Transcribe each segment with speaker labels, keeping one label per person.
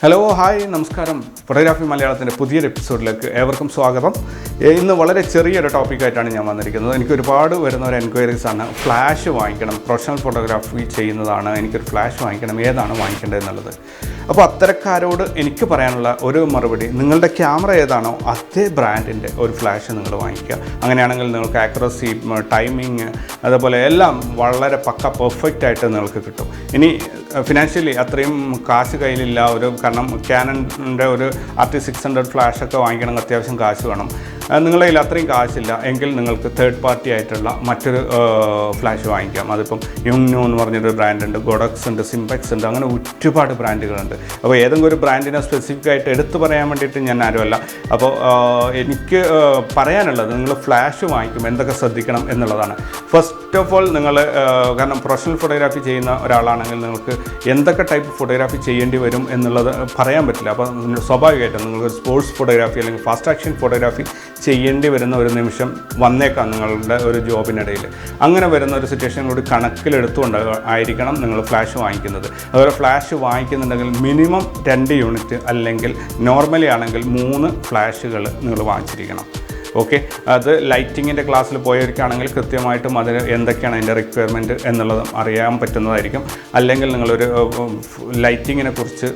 Speaker 1: Hello hi നമസ്കാരം. Photography മലയാളത്തിൻ്റെ പുതിയൊരു എപ്പിസോഡിലേക്ക് ഏവർക്കും സ്വാഗതം. ഇന്ന് വളരെ ചെറിയൊരു ടോപ്പിക്കായിട്ടാണ് ഞാൻ വന്നിരിക്കുന്നത്. എനിക്ക് ഒരുപാട് വരുന്ന ഒരു എൻക്വയറീസാണ്. ഫ്ലാഷ് വാങ്ങിക്കണം, പ്രൊഫഷണൽ ഫോട്ടോഗ്രാഫി ചെയ്യുന്നതാണ്, എനിക്കൊരു ഫ്ലാഷ് വാങ്ങിക്കണം, ഏതാണ് വാങ്ങിക്കേണ്ടത് എന്നുള്ളത്. അപ്പോൾ അത്തരക്കാരോട് എനിക്ക് പറയാനുള്ള ഒരു മറുപടി, നിങ്ങളുടെ ക്യാമറ ഏതാണോ അതേ ബ്രാൻഡിൻ്റെ ഒരു ഫ്ലാഷ് നിങ്ങൾ വാങ്ങിക്കുക. അങ്ങനെയാണെങ്കിൽ നിങ്ങൾക്ക് ആക്യുറസി, ടൈമിങ്, അതുപോലെ എല്ലാം വളരെ പെർഫെക്റ്റ് ആയിട്ട് നിങ്ങൾക്ക് കിട്ടും. ഇനി ഫിനാൻഷ്യലി അത്രയും കാശ് കയ്യിലില്ല, കാരണം ക്യാനൻ്റെ ഒരു RT600 ഫ്ലാഷൊക്കെ വാങ്ങിക്കണമെങ്കിൽ അത്യാവശ്യം കാശ് വേണം. നിങ്ങളുടെ കയ്യിൽ അത്രയും കാശില്ല എങ്കിൽ നിങ്ങൾക്ക് തേർഡ് പാർട്ടി ആയിട്ടുള്ള മറ്റൊരു ഫ്ലാഷ് വാങ്ങിക്കാം. അതിപ്പം യുങ്നോ എന്ന് പറഞ്ഞൊരു ബ്രാൻഡുണ്ട്, ഗോഡക്സ് ഉണ്ട്, സിംപെക്സ് ഉണ്ട്, അങ്ങനെ ഒരുപാട് ബ്രാൻഡുകളുണ്ട്. അപ്പോൾ ഏതെങ്കിലും ഒരു ബ്രാൻഡിനെ സ്പെസിഫിക് ആയിട്ട് എടുത്തു പറയാൻ വേണ്ടിയിട്ട് ഞാൻ ആരുമല്ല. അപ്പോൾ എനിക്ക് പറയാനുള്ളത്, നിങ്ങൾ ഫ്ലാഷ് വാങ്ങിക്കുമ്പോൾ എന്തൊക്കെ ശ്രദ്ധിക്കണം എന്നുള്ളതാണ്. ഫസ്റ്റ് ഓഫ് ഓൾ നിങ്ങൾ കാരണം പ്രൊഫഷണൽ ഫോട്ടോഗ്രാഫി ചെയ്യുന്ന ഒരാളാണെങ്കിൽ നിങ്ങൾക്ക് എന്തൊക്കെ ടൈപ്പ് ഫോട്ടോഗ്രാഫി ചെയ്യേണ്ടി വരും എന്നുള്ളത് പറയാൻ പറ്റില്ല. അപ്പോൾ സ്വാഭാവികമായിട്ടും നിങ്ങൾക്ക് സ്പോർട്സ് ഫോട്ടോഗ്രാഫി അല്ലെങ്കിൽ ഫാസ്റ്റ് ആക്ഷൻ ഫോട്ടോഗ്രാഫി ചെയ്യേണ്ടി വരുന്ന ഒരു നിമിഷം വന്നേക്കാം നിങ്ങളുടെ ഒരു ജോബിനിടയിൽ. അങ്ങനെ വരുന്ന ഒരു സിറ്റുവേഷൻ കൂടി കണക്കിലെടുത്തുകൊണ്ട് ആയിരിക്കണം നിങ്ങൾ ഫ്ലാഷ് വാങ്ങിക്കുന്നത്. അതുപോലെ ഫ്ലാഷ് വാങ്ങിക്കുന്നുണ്ടെങ്കിൽ മിനിമം 2 യൂണിറ്റ് അല്ലെങ്കിൽ നോർമലി ആണെങ്കിൽ 3 ഫ്ലാഷുകൾ നിങ്ങൾ വാങ്ങിച്ചിരിക്കണം. ഓക്കെ, അത് ലൈറ്റിങ്ങിൻ്റെ ക്ലാസ്സിൽ പോയവർക്കാണെങ്കിൽ കൃത്യമായിട്ടും അതിന് എന്തൊക്കെയാണ് അതിൻ്റെ റിക്വയർമെൻറ്റ് എന്നുള്ളതും അറിയാൻ പറ്റുന്നതായിരിക്കും. അല്ലെങ്കിൽ നിങ്ങളൊരു ലൈറ്റിങ്ങിനെ കുറിച്ച്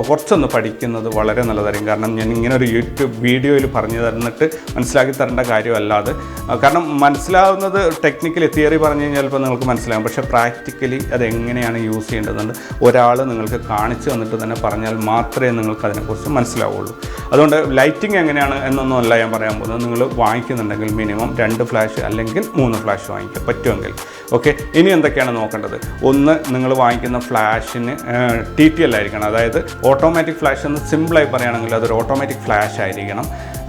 Speaker 1: കുറച്ചൊന്ന് പഠിക്കുന്നത് വളരെ നല്ലതായിരിക്കും. കാരണം ഞാൻ ഇങ്ങനെ ഒരു യൂട്യൂബ് വീഡിയോയിൽ പറഞ്ഞു തന്നിട്ട് മനസ്സിലാക്കി തരേണ്ട കാര്യമല്ലാതെ, കാരണം മനസ്സിലാവുന്നത് ടെക്നിക്കലി തിയറി പറഞ്ഞു കഴിഞ്ഞാൽ ഇപ്പോൾ നിങ്ങൾക്ക് മനസ്സിലാകും, പക്ഷേ പ്രാക്ടിക്കലി അതെങ്ങനെയാണ് യൂസ് ചെയ്യേണ്ടതുണ്ട് ഒരാൾ നിങ്ങൾക്ക് കാണിച്ചു തന്നിട്ട് തന്നെ പറഞ്ഞാൽ മാത്രമേ നിങ്ങൾക്ക് അതിനെക്കുറിച്ച് മനസ്സിലാവുള്ളൂ. അതുകൊണ്ട് ലൈറ്റിംഗ് എങ്ങനെയാണ് എന്നൊന്നുമല്ല ഞാൻ പറയാൻ പോകുന്നത്. നിങ്ങൾ വാങ്ങിക്കുന്നുണ്ടെങ്കിൽ മിനിമം 2 ഫ്ലാഷ് അല്ലെങ്കിൽ 3 ഫ്ലാഷ് വാങ്ങിക്കുക പറ്റുമെങ്കിൽ. ഓക്കെ, ഇനി എന്തൊക്കെയാണ് നോക്കേണ്ടത്? ഒന്ന്, നിങ്ങൾ വാങ്ങിക്കുന്ന ഫ്ലാഷിന് TTL ആയിരിക്കണം. അതായത് ഓട്ടോമാറ്റിക് ഫ്ലാഷ് എന്ന് സിമ്പിളായി പറയുകയാണെങ്കിൽ അതൊരു ഓട്ടോമാറ്റിക് ഫ്ലാഷ് ആയിരിക്കണം.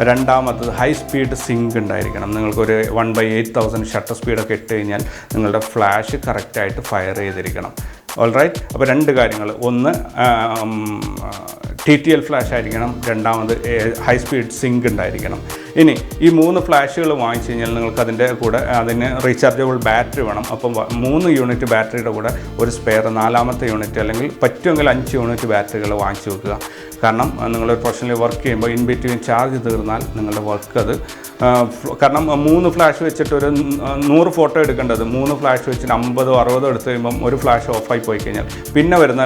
Speaker 1: രണ്ടാമത്തത് ഹൈ സ്പീഡ് സിങ്ക് ഉണ്ടായിരിക്കണം. നിങ്ങൾക്കൊരു 1/8000 ഷട്ടർ സ്പീഡൊക്കെ ഇട്ട് കഴിഞ്ഞാൽ നിങ്ങളുടെ ഫ്ലാഷ് കറക്റ്റായിട്ട് ഫയർ ചെയ്തിരിക്കണം. ഓൾറൈറ്റ്, അപ്പോൾ 2 കാര്യങ്ങൾ. ഒന്ന്, TTL ഫ്ലാഷ് ആയിരിക്കണം. രണ്ടാമത് ഹൈ സ്പീഡ് സിങ്ക് ഉണ്ടായിരിക്കണം. ഇനി ഈ 3 ഫ്ലാഷുകൾ വാങ്ങിച്ചു കഴിഞ്ഞാൽ നിങ്ങൾക്ക് അതിൻ്റെ കൂടെ അതിന് റീചാർജബിൾ ബാറ്ററി വേണം. അപ്പം 3 യൂണിറ്റ് ബാറ്ററിയുടെ കൂടെ ഒരു സ്പെയർ 4ാമത്തെ യൂണിറ്റ് അല്ലെങ്കിൽ പറ്റുമെങ്കിൽ 5 യൂണിറ്റ് ബാറ്ററികൾ വാങ്ങിച്ചു വെക്കുക. കാരണം നിങ്ങൾ പ്രൊഫഷണലി വർക്ക് ചെയ്യുമ്പോൾ ഇൻ ബിറ്റ്വീൻ ചാർജ് തീർന്നാൽ നിങ്ങളുടെ വർക്ക് അത് കാരണം 3 ഫ്ലാഷ് വെച്ചിട്ട് ഒരു 100 ഫോട്ടോ എടുക്കേണ്ടത് 3 ഫ്ലാഷ് വെച്ചിട്ട് 50 60 എടുത്ത് കഴിയുമ്പം ഒരു ഫ്ലാഷ് ഓഫായി പോയി കഴിഞ്ഞാൽ പിന്നെ വരുന്ന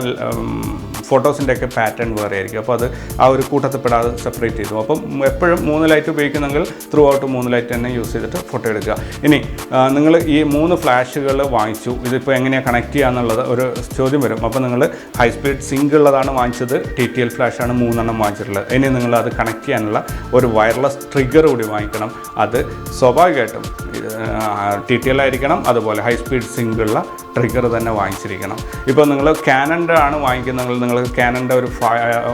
Speaker 1: ഫോട്ടോസിൻ്റെയൊക്കെ പാറ്റേൺ വേറെ ആയിരിക്കും. അപ്പോൾ അത് ആ ഒരു കൂട്ടത്തിൽപ്പെടാതെ സെപ്പറേറ്റ് ചെയ്തു. അപ്പം എപ്പോഴും 3 ലൈറ്റ് ഉപയോഗിക്കുന്നെങ്കിൽ ത്രൂ ഔട്ട് 3 ലൈറ്റ് തന്നെ യൂസ് ചെയ്തിട്ട് ഫോട്ടോ എടുക്കുക. ഇനി നിങ്ങൾ ഈ 3 ഫ്ലാഷുകൾ വാങ്ങിച്ചു, ഇതിപ്പോൾ എങ്ങനെയാണ് കണക്ട് ചെയ്യുക എന്നുള്ളത് ഒരു ചോദ്യം വരും. അപ്പോൾ നിങ്ങൾ ഹൈ സ്പീഡ് സിങ്ക് ഉള്ളതാണ് വാങ്ങിച്ചത്, TTL ഫ്ലാഷാണ് 3 എണ്ണം വാങ്ങിച്ചിട്ടുള്ളത്. ഇനി നിങ്ങൾ അത് കണക്ട് ചെയ്യാനുള്ള ഒരു വയർലെസ് ട്രിഗർ കൂടി വാങ്ങിക്കണം. അത് സ്വാഭാവികമായിട്ടും TTL ആയിരിക്കണം. അതുപോലെ ഹൈ സ്പീഡ് സിങ്കുള്ള ട്രിഗർ തന്നെ വാങ്ങിച്ചിരിക്കണം. ഇപ്പോൾ നിങ്ങൾ ക്യാനൻ്റെ ആണ് വാങ്ങിക്കുന്നതെങ്കിൽ നിങ്ങൾ ക്യാനൻ്റെ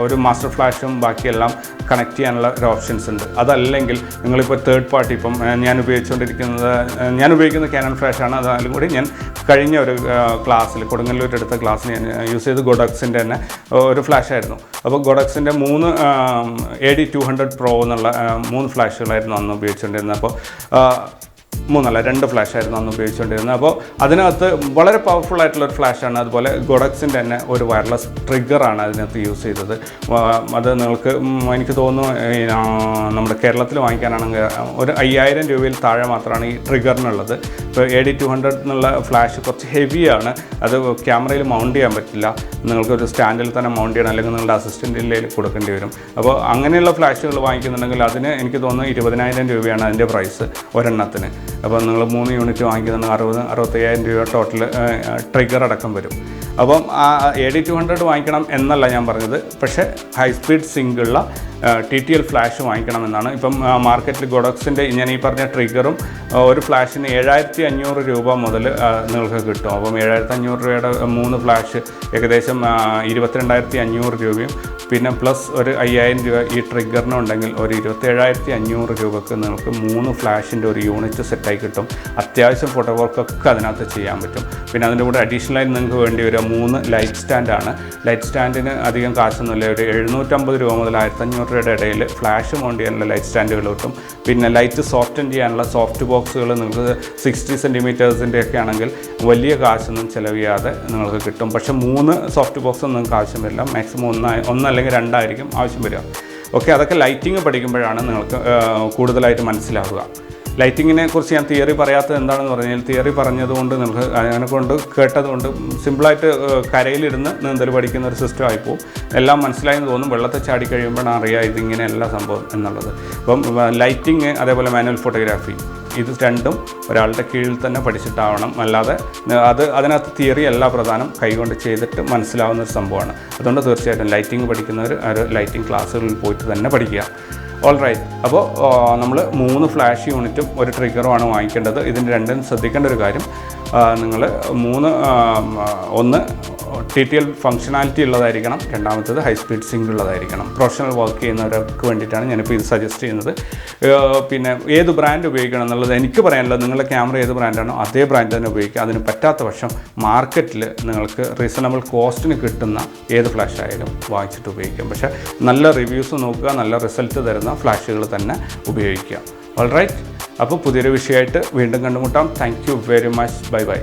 Speaker 1: ഒരു മാസ്റ്റർ ഫ്ലാഷും ബാക്കിയെല്ലാം കണക്ട് ചെയ്യാനുള്ള ഒരു ഓപ്ഷൻസ് ഉണ്ട്. അതല്ലെങ്കിൽ നിങ്ങളിപ്പോൾ തേർഡ് പാർട്ടി, ഇപ്പം ഞാൻ ഉപയോഗിക്കുന്ന ക്യാനൺ ഫ്ലാഷാണ്. അതായാലും കൂടി ഞാൻ കഴിഞ്ഞ ഒരു ക്ലാസ്സിൽ കൊടുങ്ങല്ലൂർ എടുത്ത ക്ലാസ്സിൽ ഞാൻ യൂസ് ചെയ്ത് ഗോഡക്സിൻ്റെ തന്നെ ഒരു ഫ്ലാഷായിരുന്നു. അപ്പോൾ ഗോഡക്സിൻ്റെ 3 AD200 Pro എന്നുള്ള 3 ഫ്ലാഷുകളായിരുന്നു അന്ന് ഉപയോഗിച്ചുകൊണ്ടിരുന്നത്. അപ്പോൾ 2 ഫ്ലാഷായിരുന്നു അന്ന് ഉപയോഗിച്ചുകൊണ്ടിരുന്നത്. അപ്പോൾ അതിനകത്ത് വളരെ പവർഫുൾ ആയിട്ടുള്ളൊരു ഫ്ലാഷാണ്. അതുപോലെ ഗോഡക്സിൻ്റെ തന്നെ ഒരു വയർലെസ് ട്രിഗറാണ് അതിനകത്ത് യൂസ് ചെയ്തത്. അത് നിങ്ങൾക്ക് എനിക്ക് തോന്നുന്നു നമ്മുടെ കേരളത്തിൽ വാങ്ങിക്കാനാണെങ്കിൽ ഒരു 5000 രൂപയിൽ താഴെ മാത്രമാണ് ഈ ട്രിഗറിനുള്ളത്. ഇപ്പോൾ AD200 എന്നുള്ള ഫ്ലാഷ് കുറച്ച് ഹെവിയാണ്. അത് ക്യാമറയിൽ മൗണ്ട് ചെയ്യാൻ പറ്റില്ല. നിങ്ങൾക്കൊരു സ്റ്റാൻഡിൽ തന്നെ മൗണ്ട് ചെയ്യണം, അല്ലെങ്കിൽ നിങ്ങളുടെ അസിസ്റ്റൻറ്റിൻ്റെ കൊടുക്കേണ്ടി വരും. അപ്പോൾ അങ്ങനെയുള്ള ഫ്ലാഷുകൾ വാങ്ങിക്കുന്നുണ്ടെങ്കിൽ അതിന് എനിക്ക് തോന്നുന്നു 20,000 രൂപയാണ് അതിൻ്റെ പ്രൈസ് ഒരെണ്ണത്തിന്. അപ്പോൾ നിങ്ങൾ 3 യൂണിറ്റ് വാങ്ങിക്കുന്നുണ്ടെങ്കിൽ 60,000-65,000 രൂപ ടോട്ടൽ ട്രിഗർ അടക്കം വരും. അപ്പം AD200 വാങ്ങിക്കണം എന്നല്ല ഞാൻ പറഞ്ഞത്, പക്ഷേ ഹൈ സ്പീഡ് സിങ്കുള്ള TTL ഫ്ലാഷ് വാങ്ങിക്കണമെന്നാണ്. ഇപ്പം മാർക്കറ്റിൽ ഗോഡക്സിൻ്റെ ഞാൻ ഈ പറഞ്ഞ ട്രിഗറും ഒരു ഫ്ലാഷിന് 7,500 രൂപ മുതൽ നിങ്ങൾക്ക് കിട്ടും. അപ്പം 7,500 രൂപയുടെ 3 ഫ്ലാഷ് ഏകദേശം 22,500 രൂപയും പിന്നെ പ്ലസ് ഒരു 5,000 രൂപ ഈ ട്രിഗറിനുണ്ടെങ്കിൽ ഒരു 27,500 രൂപക്ക് നിങ്ങൾക്ക് 3 ഫ്ലാഷിൻ്റെ ഒരു യൂണിറ്റ് സെറ്റായി കിട്ടും. അത്യാവശ്യം ഫോട്ടോ വർക്കൊക്കെ അതിനകത്ത് ചെയ്യാൻ പറ്റും. പിന്നെ അതിൻ്റെ കൂടെ അഡീഷണലായി നിങ്ങൾക്ക് വേണ്ടി വരിക 3 ലൈറ്റ് സ്റ്റാൻഡാണ്. ലൈറ്റ് സ്റ്റാൻഡിന് അധികം കാശൊന്നുമില്ല. ഒരു 750 രൂപ മുതൽ 1,500 ബാറ്ററിയുടെ ഇടയിൽ ഫ്ലാഷ് മൗണ്ട് ചെയ്യാനുള്ള ലൈറ്റ് സ്റ്റാൻഡുകൾ കിട്ടും. പിന്നെ ലൈറ്റ് സോഫ്റ്റൻ ചെയ്യാനുള്ള സോഫ്റ്റ് ബോക്സുകൾ നിങ്ങൾക്ക് 60 സെൻറ്റിമീറ്റേഴ്സിൻ്റെ ഒക്കെ ആണെങ്കിൽ വലിയ കാശൊന്നും ചിലവ് ചെയ്യാതെ നിങ്ങൾക്ക് കിട്ടും. പക്ഷേ 3 സോഫ്റ്റ് ബോക്സൊന്നും നിങ്ങൾക്ക് ആവശ്യം വരില്ല. മാക്സിമം ഒന്നല്ലെങ്കിൽ 2 ആയിരിക്കും ആവശ്യം വരിക. ഓക്കെ, അതൊക്കെ ലൈറ്റിങ് പഠിക്കുമ്പോഴാണ് നിങ്ങൾക്ക് കൂടുതലായിട്ട് മനസ്സിലാവുക. ലൈറ്റിങ്ങിനെ കുറിച്ച് ഞാൻ തിയറി പറയാത്തത് എന്താണെന്ന് പറഞ്ഞാൽ, തിയറി പറഞ്ഞതുകൊണ്ട് നിങ്ങൾക്ക് അതിനെ കൊണ്ട് കേട്ടതുകൊണ്ട് സിമ്പിളായിട്ട് കരയിലിരുന്ന് നീന്തൽ പഠിക്കുന്ന ഒരു സിസ്റ്റം ആയിപ്പോവും. എല്ലാം മനസ്സിലായെന്ന് തോന്നും. വെള്ളത്തിൽ ചാടി കഴിയുമ്പോഴാണ് അറിയുക ഇതിങ്ങനെയല്ല സംഭവം എന്നുള്ളത്. അപ്പം ലൈറ്റിങ് അതേപോലെ മാനുവൽ ഫോട്ടോഗ്രാഫി ഇത് രണ്ടും ഒരാളുടെ കീഴിൽ തന്നെ പഠിച്ചിട്ടാവണം. അല്ലാതെ അതിനകത്ത് തിയറി അല്ല പ്രധാനം, കൈകൊണ്ട് ചെയ്തിട്ട് മനസ്സിലാവുന്ന ഒരു സംഭവമാണ്. അതുകൊണ്ട് തീർച്ചയായിട്ടും ലൈറ്റിങ് പഠിക്കുന്നവർ ഒരു ലൈറ്റിംഗ് ക്ലാസ്സുകളിൽ പോയിട്ട് തന്നെ പഠിക്കുക. All right. അപ്പോൾ നമ്മൾ 3 ഫ്ലാഷ് യൂണിറ്റും ഒരു ട്രിഗറുമാണ് വാങ്ങിക്കേണ്ടത്. ഇതിന് രണ്ടും ശ്രദ്ധിക്കേണ്ട ഒരു കാര്യം, നിങ്ങൾ ഒന്ന് TTL ഫങ്ഷനാലിറ്റി ഉള്ളതായിരിക്കണം, രണ്ടാമത്തേത് ഹൈ സ്പീഡ് സിങ്ക് ഉള്ളതായിരിക്കണം. പ്രൊഫഷണൽ വർക്ക് ചെയ്യുന്നവർക്ക് വേണ്ടിയിട്ടാണ് ഞാനിപ്പോൾ ഇത് സജസ്റ്റ് ചെയ്യുന്നത്. പിന്നെ ഏത് ബ്രാൻഡ് ഉപയോഗിക്കണം എന്നുള്ളത് എനിക്ക് പറയാനുള്ളത്, നിങ്ങളുടെ ക്യാമറ ഏത് ബ്രാൻഡാണോ അതേ ബ്രാൻഡ് തന്നെ ഉപയോഗിക്കുക. അതിന് പറ്റാത്ത പക്ഷം മാർക്കറ്റിൽ നിങ്ങൾക്ക് റീസണബിൾ കോസ്റ്റിന് കിട്ടുന്ന ഏത് ഫ്ലാഷ് ആയാലും വാങ്ങിച്ചിട്ട് ഉപയോഗിക്കാം. പക്ഷേ നല്ല റിവ്യൂസ് നോക്കുക, നല്ല റിസൾട്ട് തരുന്ന ഫ്ലാഷുകൾ തന്നെ ഉപയോഗിക്കുക. All right. അപ്പോൾ പുതിയൊരു വിഷയമായിട്ട് വീണ്ടും കണ്ടുമുട്ടാം. Thank you very much. Bye by.